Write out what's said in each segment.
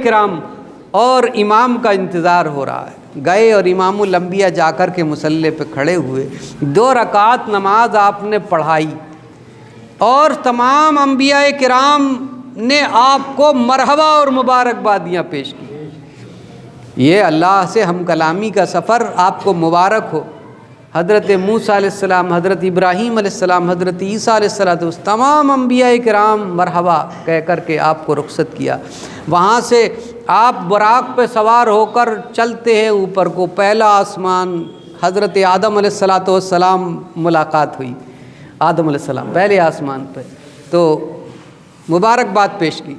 کرام اور امام کا انتظار ہو رہا ہے۔ گئے اور امام الانبیاء جا کر کے مصلی پہ کھڑے ہوئے، 2 رکعت نماز آپ نے پڑھائی اور تمام انبیاء کرام نے آپ کو مرحبا اور مبارکبادیاں پیش کی۔ یہ اللہ سے ہم کلامی کا سفر آپ کو مبارک ہو۔ حضرت موسیٰ علیہ السلام، حضرت ابراہیم علیہ السلام، حضرت عیسیٰ علیہ السلام، تمام انبیاء کرام مرحبا کہہ کر کے آپ کو رخصت کیا۔ وہاں سے آپ براق پہ سوار ہو کر چلتے ہیں اوپر کو، پہلا آسمان، حضرت آدم علیہ السلام ملاقات ہوئی، آدم علیہ السلام پہلے آسمان پہ تو مبارکباد پیش کی،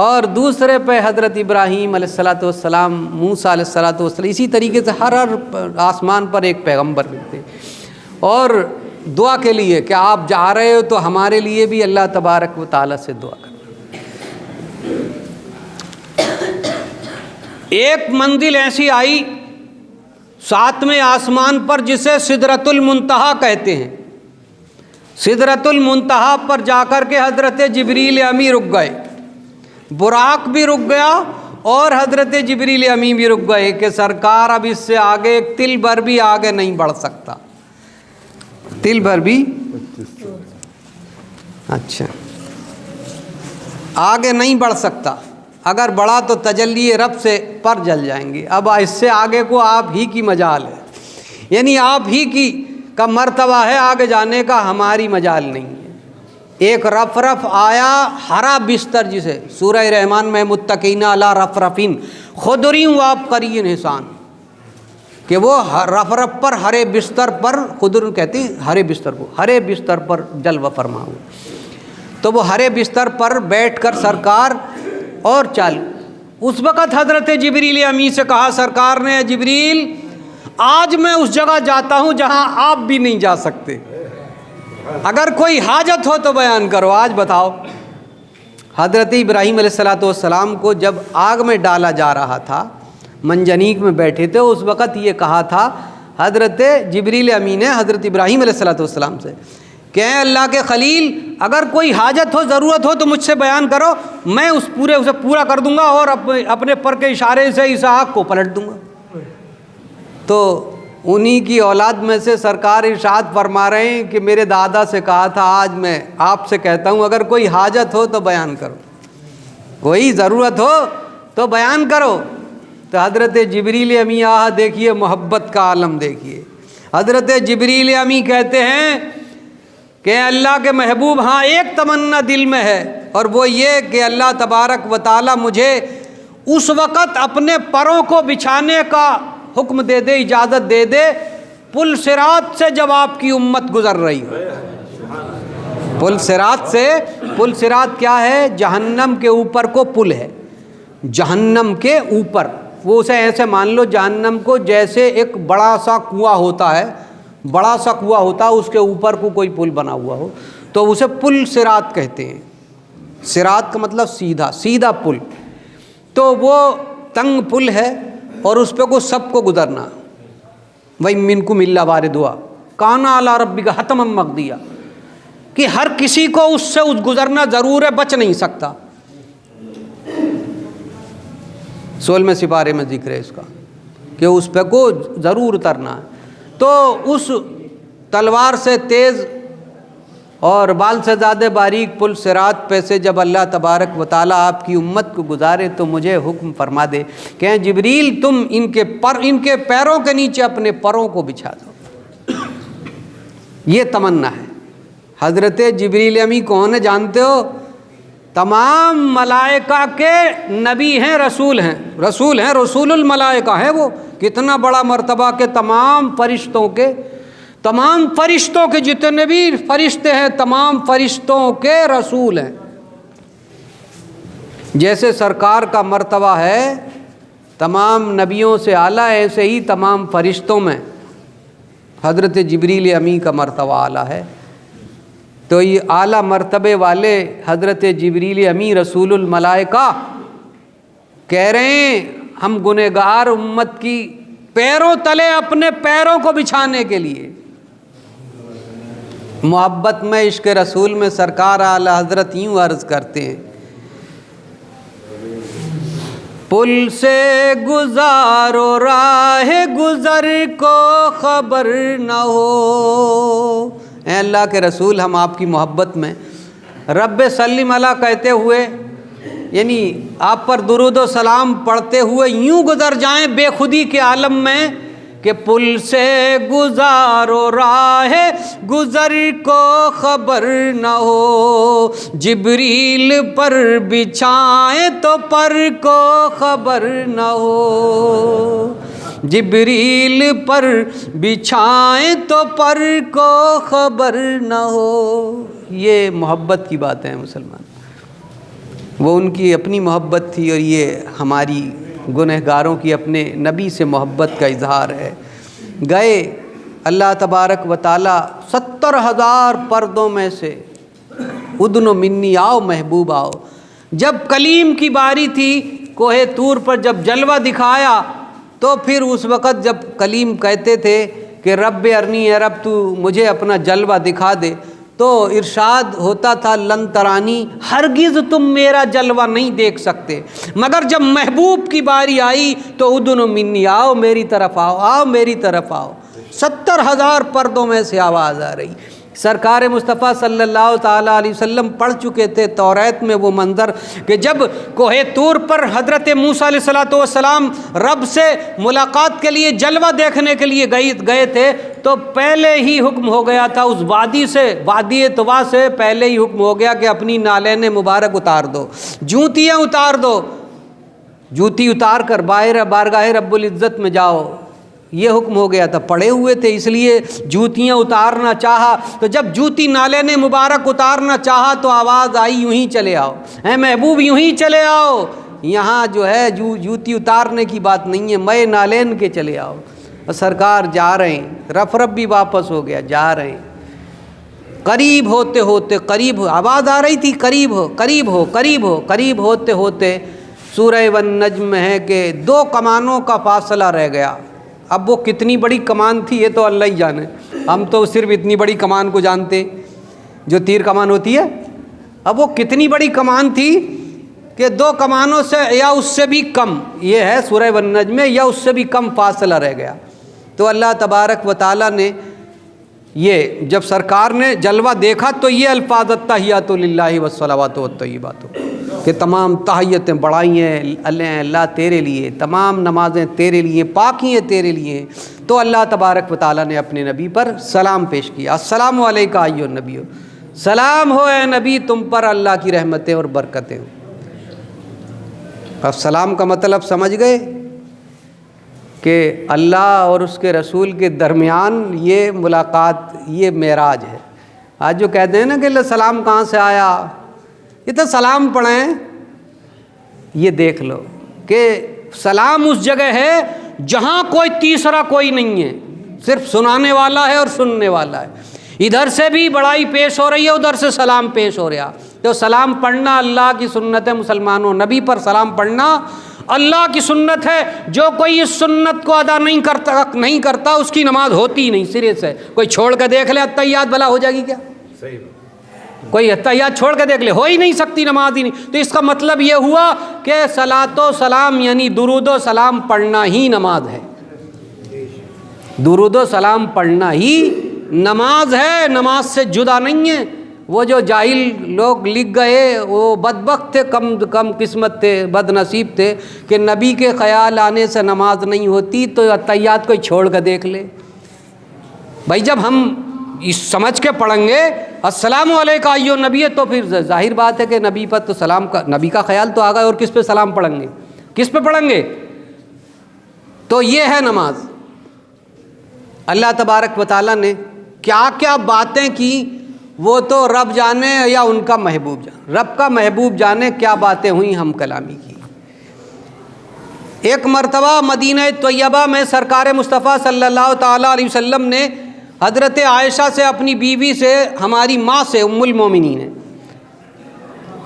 اور دوسرے پہ حضرت ابراہیم علیہ السلام، موسیٰ علیہ السلام، اسی طریقے سے ہر آسمان پر ایک پیغمبر ملتے، اور دعا کے لیے کہ آپ جا رہے ہو تو ہمارے لیے بھی اللہ تبارک و تعالیٰ سے دعا کریں۔ ایک منزل ایسی آئی 7ویں آسمان پر جسے سدرۃ المنتہا کہتے ہیں، سدرۃ المنتہا پر جا کر کے حضرت جبریل امی رک گئے، براق بھی رک گیا اور حضرت جبریل امی بھی رک گئے کہ سرکار اب اس سے آگے ایک تل بھر بھی آگے نہیں بڑھ سکتا، تل بھر بھی اچھا آگے نہیں بڑھ سکتا، اگر بڑھا تو تجلی رب سے پر جل جائیں گے، اب اس سے آگے کو آپ ہی کی مجال ہے، یعنی آپ ہی کی کا مرتبہ ہے، آگے جانے کا ہماری مجال نہیں ہے۔ ایک رفرف آیا ہرا بستر، جسے سورہ رحمان میں متقین علی رفرفین خضر وعبقری حسان، کہ وہ رفرف پر ہرے بستر پر، خضر کہتے ہیں ہرے بستر کو، ہرے بستر پر جلوہ فرما ہو، تو وہ ہرے بستر پر بیٹھ کر سرکار اور چالو۔ اس وقت حضرت جبریل امی سے کہا سرکار نے، جبریل آج میں اس جگہ جاتا ہوں جہاں آپ بھی نہیں جا سکتے، اگر کوئی حاجت ہو تو بیان کرو، آج بتاؤ۔ حضرت ابراہیم علیہ السلام کو جب آگ میں ڈالا جا رہا تھا، منجنیق میں بیٹھے تھے، اس وقت یہ کہا تھا حضرت جبریل امی نے حضرت ابراہیم علیہ السلام سے کہ اے اللہ کے خلیل، اگر کوئی حاجت ہو، ضرورت ہو تو مجھ سے بیان کرو، میں اسے پورا کر دوں گا اور اپنے پر کے اشارے سے اسحاق کو پلٹ دوں گا۔ تو انہی کی اولاد میں سے سرکار ارشاد فرما رہے ہیں کہ میرے دادا سے کہا تھا، آج میں آپ سے کہتا ہوں اگر کوئی حاجت ہو تو بیان کرو، کوئی ضرورت ہو تو بیان کرو۔ تو حضرت جبریل امی دیکھیے محبت کا عالم دیکھیے، حضرت جبریل امی کہتے ہیں کہ اللہ کے محبوب، ہاں ایک تمنا دل میں ہے، اور وہ یہ کہ اللہ تبارک و تعالیٰ مجھے اس وقت اپنے پروں کو بچھانے کا حکم دے دے، اجازت دے دے، پل صراط سے جب آپ کی امت گزر رہی ہو۔ پل صراط سے، پل صراط کیا ہے؟ جہنم کے اوپر کو پل ہے، جہنم کے اوپر، وہ اسے ایسے مان لو جہنم کو جیسے ایک بڑا سا کنواں ہوتا ہے، بڑا سا کنواں ہوتا ہے، اس کے اوپر کو کوئی پل بنا ہوا ہو تو اسے پل صراط کہتے ہیں۔ صراط کا مطلب سیدھا، سیدھا پل، تو وہ تنگ پل ہے اور اس پہ کو سب کو گزرنا، وَإِن مِّنكُمْ إِلَّا وَارِدُهَا كَانَ عَلَىٰ رَبِّكَ حَتْمًا مَقْضِيًّا، کہ ہر کسی کو اس سے گزرنا ضرور ہے، بچ نہیں سکتا۔ 16ویں سپارے میں ذکر ہے اس کا کہ اس پہ کو ضرور اترنا ہے۔ تو اس تلوار سے تیز اور بال سے زیادہ باریک پل صراط پہ سے جب اللہ تبارک و تعالیٰ آپ کی امت کو گزارے تو مجھے حکم فرما دے کہ جبریل تم ان کے پیروں کے نیچے اپنے پروں کو بچھا دو۔ یہ تمنا ہے۔ حضرت جبریل امی کون ہے جانتے ہو؟ تمام ملائکہ کے نبی ہیں، رسول ہیں، رسول ہیں، رسول الملائکہ ہیں۔ وہ کتنا بڑا مرتبہ کہ تمام فرشتوں کے جتنے بھی فرشتے ہیں، تمام فرشتوں کے رسول ہیں۔ جیسے سرکار کا مرتبہ ہے تمام نبیوں سے اعلیٰ، ایسے ہی تمام فرشتوں میں حضرت جبریل امی کا مرتبہ اعلیٰ ہے۔ تو یہ اعلیٰ مرتبے والے حضرت جبریل امی رسول الملائکہ کہہ رہے ہیں ہم گنہگار امت کی پیروں تلے اپنے پیروں کو بچھانے کے لیے، محبت میں، عشق رسول میں سرکار اعلیٰ حضرت یوں عرض کرتے ہیں پل سے گزارو راہ گزر کو خبر نہ ہو۔ اے اللہ کے رسول، ہم آپ کی محبت میں رب سلم علیہ کہتے ہوئے، یعنی آپ پر درود و سلام پڑھتے ہوئے یوں گزر جائیں بے خودی کے عالم میں کہ پل سے گزارو راہ گزر کو خبر نہ ہو، جبریل پر بچھائیں تو پر کو خبر نہ ہو، جبریل پر بچھائیں تو پر کو خبر نہ ہو۔ یہ محبت کی باتیں ہیں مسلمان، وہ ان کی اپنی محبت تھی اور یہ ہماری گنہگاروں کی اپنے نبی سے محبت کا اظہار ہے۔ گئے اللہ تبارک و تعالیٰ 70,000 پردوں میں سے ادنو منی، آؤ محبوب آؤ۔ جب کلیم کی باری تھی کوہ طور پر جب جلوہ دکھایا، تو پھر اس وقت جب کلیم کہتے تھے کہ رب ارنی، اے رب تو مجھے اپنا جلوہ دکھا دے، تو ارشاد ہوتا تھا لن ترانی، ہرگز تم میرا جلوہ نہیں دیکھ سکتے۔ مگر جب محبوب کی باری آئی تو ادنو منی، آؤ میری طرف آؤ، آؤ میری طرف آؤ۔ 70,000 پردوں میں سے آواز آ رہی۔ سرکار مصطفیٰ صلی اللہ تعالیٰ علیہ وسلم پڑھ چکے تھے توریت میں وہ منظر کہ جب کوہ طور پر حضرت موسیٰ علیہ السلام رب سے ملاقات کے لیے جلوہ دیکھنے کے لیے گئے تھے، تو پہلے ہی حکم ہو گیا تھا اس وادی سے، وادی طوا سے پہلے ہی حکم ہو گیا کہ اپنی نالین مبارک اتار دو، جوتیاں اتار دو، جوتی اتار کر باہر بارگاہ رب العزت میں جاؤ، یہ حکم ہو گیا تھا۔ پڑے ہوئے تھے اس لیے جوتیاں اتارنا چاہا، تو جب جوتی نالین مبارک اتارنا چاہا تو آواز آئی یوں ہی چلے آؤ، اے محبوب یوں ہی چلے آؤ، یہاں جو ہے جوتی اتارنے کی بات نہیں ہے، میں نالین کے چلے آؤ۔ اور سرکار جا رہے ہیں، رف بھی واپس ہو گیا، جا رہے ہیں، قریب ہوتے ہوتے قریب ہو، آواز آ رہی تھی قریب ہو قریب ہو قریب ہو، قریب ہوتے ہوتے سورہ والنجم ہے کہ 2 کمانوں کا فاصلہ رہ گیا۔ اب وہ کتنی بڑی کمان تھی یہ تو اللہ ہی جانے، ہم تو صرف اتنی بڑی کمان کو جانتے جو تیر کمان ہوتی ہے۔ اب وہ کتنی بڑی کمان تھی کہ 2 کمانوں سے یا اس سے بھی کم، یہ ہے سورہ والنجم میں، یا اس سے بھی کم فاصلہ رہ گیا۔ تو اللہ تبارک و تعالیٰ نے یہ جب سرکار نے جلوہ دیکھا تو یہ الفاظ التحیات للہ والصلوات والطیبات، کہ تمام تحیتیں بڑائی ہیں اللہ تیرے لیے، تمام نمازیں تیرے لیے، پاکی ہیں تیرے لیے۔ تو اللہ تبارک و تعالیٰ نے اپنے نبی پر سلام پیش کیا، السلام علیکہ ایھا النبی، سلام ہو اے نبی تم پر اللہ کی رحمتیں اور برکتیں ہوں۔ اب سلام کا مطلب سمجھ گئے کہ اللہ اور اس کے رسول کے درمیان یہ ملاقات، یہ معراج ہے۔ آج جو کہتے ہیں نا کہ سلام کہاں سے آیا، یہ تو سلام پڑھیں، یہ دیکھ لو کہ سلام اس جگہ ہے جہاں کوئی تیسرا کوئی نہیں ہے، صرف سنانے والا ہے اور سننے والا ہے۔ ادھر سے بھی بڑائی پیش ہو رہی ہے، ادھر سے سلام پیش ہو رہا۔ تو سلام پڑھنا اللہ کی سنت ہے مسلمانوں، نبی پر سلام پڑھنا اللہ کی سنت ہے۔ جو کوئی اس سنت کو ادا نہیں کرتا اس کی نماز ہوتی ہی نہیں سرے سے۔ کوئی چھوڑ کے دیکھ لے اتحیات بھلا ہو جائے گی کیا؟ صحیح، کوئی اتحیات چھوڑ کے دیکھ لے، ہو ہی نہیں سکتی، نماز ہی نہیں۔ تو اس کا مطلب یہ ہوا کہ صلاۃ و سلام یعنی درود و سلام پڑھنا ہی نماز ہے، درود و سلام پڑھنا ہی نماز ہے، نماز سے جدا نہیں ہے۔ وہ جو جاہل لوگ لکھ گئے وہ بدبخت تھے، کم قسمت تھے، بد نصیب تھے کہ نبی کے خیال آنے سے نماز نہیں ہوتی، تو اتحیات کوئی چھوڑ کے دیکھ لے۔ بھائی جب ہم اس سمجھ کے پڑھیں گے السلام علیکہ ایھا النبی، تو پھر ظاہر بات ہے کہ نبی پر تو سلام کا، نبی کا خیال تو آ گیا، اور کس پہ سلام پڑھیں گے، کس پہ پڑھیں گے؟ تو یہ ہے نماز۔ اللہ تبارک و تعالیٰ نے کیا کیا باتیں کی وہ تو رب جانے یا ان کا محبوب جانے، رب کا محبوب جانے کیا باتیں ہوئیں ہم کلامی کی۔ ایک مرتبہ مدینہ طیبہ میں سرکار مصطفیٰ صلی اللہ تعالیٰ علیہ وسلم نے حضرت عائشہ سے، اپنی بیوی سے، ہماری ماں سے، ام المومنین نے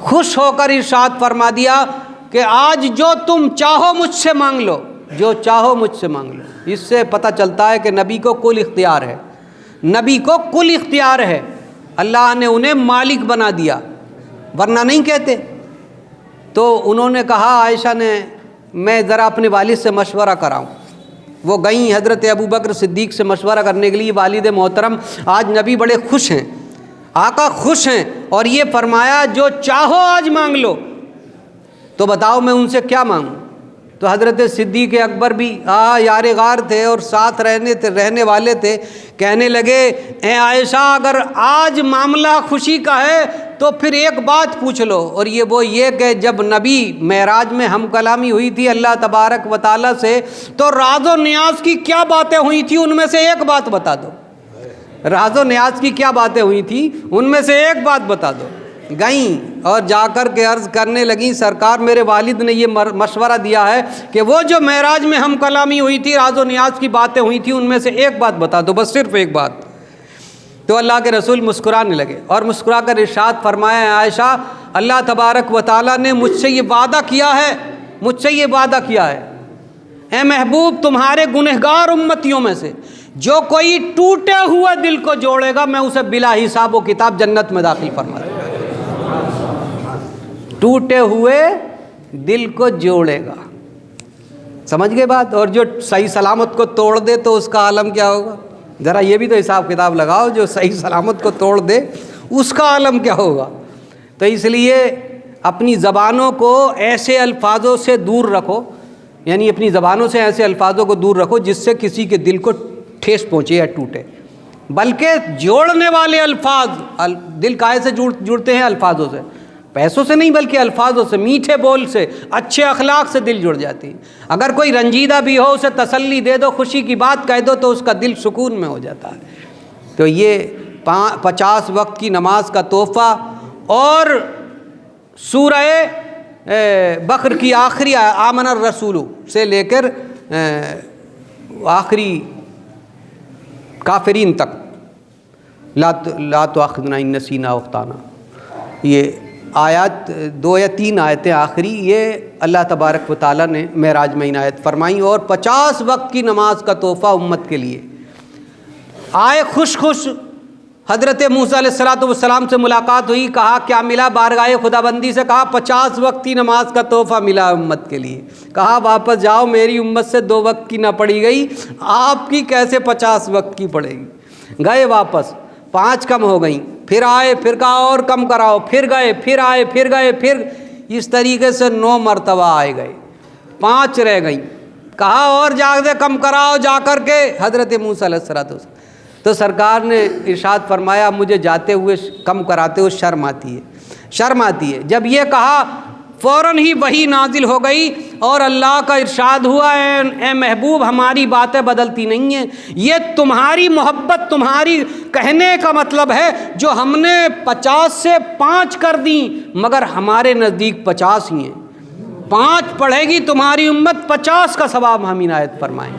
خوش ہو کر ارشاد فرما دیا کہ آج جو تم چاہو مجھ سے مانگ لو، جو چاہو مجھ سے مانگ لو۔ اس سے پتہ چلتا ہے کہ نبی کو کل اختیار ہے، نبی کو کل اختیار ہے، اللہ نے انہیں مالک بنا دیا، ورنہ نہیں کہتے۔ تو انہوں نے کہا، عائشہ نے میں ذرا اپنے والد سے مشورہ کراؤں۔ وہ گئیں حضرت ابوبکر صدیق سے مشورہ کرنے کے لیے۔ والد محترم آج نبی بڑے خوش ہیں، آقا خوش ہیں، اور یہ فرمایا جو چاہو آج مانگ لو۔ تو بتاؤ میں ان سے کیا مانگوں؟ تو حضرت صدیق اکبر بھی یار غار تھے اور ساتھ رہنے والے تھے، کہنے لگے اے عائشہ اگر آج معاملہ خوشی کا ہے تو پھر ایک بات پوچھ لو، اور یہ کہ جب نبی معراج میں ہم کلامی ہوئی تھی اللہ تبارک و تعالیٰ سے تو راز و نیاز کی کیا باتیں ہوئی تھی ان میں سے ایک بات بتا دو۔ راز و نیاز کی کیا باتیں ہوئی تھی ان میں سے ایک بات بتا دو۔ گئیں اور جا کر کے عرض کرنے لگیں سرکار میرے والد نے یہ مشورہ دیا ہے کہ وہ جو معراج میں ہم کلامی ہوئی تھی راز و نیاز کی باتیں ہوئی تھی ان میں سے ایک بات بتا دو، بس صرف ایک بات۔ تو اللہ کے رسول مسکرانے لگے اور مسکرا کر ارشاد فرمایا عائشہ اللہ تبارک و تعالیٰ نے مجھ سے یہ وعدہ کیا ہے اے محبوب تمہارے گنہگار امتیوں میں سے جو کوئی ٹوٹے ہوئے دل کو جوڑے گا میں اسے بلا حساب و کتاب جنت میں داخل فرما دوں گا۔ ٹوٹے ہوئے دل کو جوڑے گا، سمجھ گئے بات؟ اور جو صحیح سلامت کو توڑ دے تو اس کا عالم کیا ہوگا؟ ذرا یہ بھی تو حساب کتاب لگاؤ، جو صحیح سلامت کو توڑ دے اس کا عالم کیا ہوگا؟ تو اس لیے اپنی زبانوں کو ایسے الفاظوں سے دور رکھو، یعنی اپنی زبانوں سے ایسے الفاظوں کو دور رکھو جس سے کسی کے دل کو ٹھیس پہنچے یا ٹوٹے، بلکہ جوڑنے والے الفاظ۔ دل کائے سے جڑتے ہیں؟ الفاظوں سے، پیسوں سے نہیں بلکہ الفاظوں سے، میٹھے بول سے، اچھے اخلاق سے دل جڑ جاتی ہے۔ اگر کوئی رنجیدہ بھی ہو اسے تسلی دے دو، خوشی کی بات کہہ دو تو اس کا دل سکون میں ہو جاتا ہے۔ تو یہ 50 وقت کی نماز کا تحفہ اور سورہ بقرہ کی آخری آمن الرسول سے لے کر آخری کافرین تک لا تؤاخذنا ان نسینا او اخطانا، یہ آیات 2 یا 3 آیتیں آخری یہ اللہ تبارک و تعالیٰ نے معراج میں عنایت فرمائیں، اور 50 وقت کی نماز کا تحفہ امت کے لیے۔ آئے خوش حضرت موسیٰ علیہ السلام سے ملاقات ہوئی، کہا کیا ملا؟ بارگاہ خدا بندی سے کہا 50 وقت کی نماز کا تحفہ ملا امت کے لیے۔ کہا واپس جاؤ، میری امت سے 2 وقت کی نہ پڑی گئی، آپ کی کیسے 50 وقت کی پڑے گی؟ گئے واپس، 5 کم ہو گئیں، پھر آئے، پھر کہا اور کم کراؤ، پھر گئے، پھر آئے، پھر گئے، پھر اس طریقے سے 9 مرتبہ آئے گئے، 5 رہ گئیں، کہا اور جا کے کم کراؤ، جا کر کے حضرت موسیٰ علیہ السلام۔ تو سرکار نے ارشاد فرمایا مجھے جاتے ہوئے کم کراتے ہوئے شرم آتی ہے۔ جب یہ کہا فوراً ہی وحی نازل ہو گئی اور اللہ کا ارشاد ہوا اے محبوب ہماری باتیں بدلتی نہیں ہیں، یہ تمہاری محبت، تمہاری کہنے کا مطلب ہے جو ہم نے 50 سے 5 کر دیں مگر ہمارے نزدیک 50 ہی ہیں۔ 5 پڑھے گی تمہاری امت، 50 کا ثواب ہم عنایت فرمائیں۔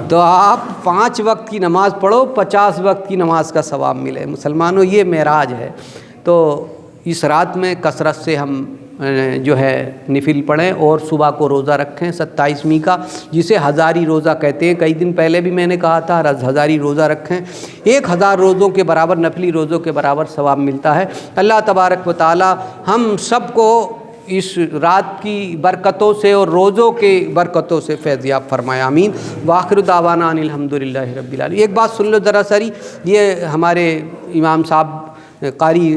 تو آپ 5 وقت کی نماز پڑھو، 50 وقت کی نماز کا ثواب ملے۔ مسلمانوں یہ معراج ہے، تو اس رات میں کثرت سے ہم جو ہے نفل پڑھیں اور صبح کو روزہ رکھیں 27ویں کا، جسے ہزاری روزہ کہتے ہیں۔ کئی دن پہلے بھی میں نے کہا تھا ہزاری روزہ رکھیں، 1000 روزوں کے برابر، نفلی روزوں کے برابر ثواب ملتا ہے۔ اللہ تبارک و تعالی ہم سب کو اس رات کی برکتوں سے اور روزوں کے برکتوں سے فیضیاب فرمائے، آمین۔ وآخر دعوانا ان الحمدللہ رب العالمین۔ ایک بات سن لو ذرا ساری، یہ ہمارے امام صاحب قاری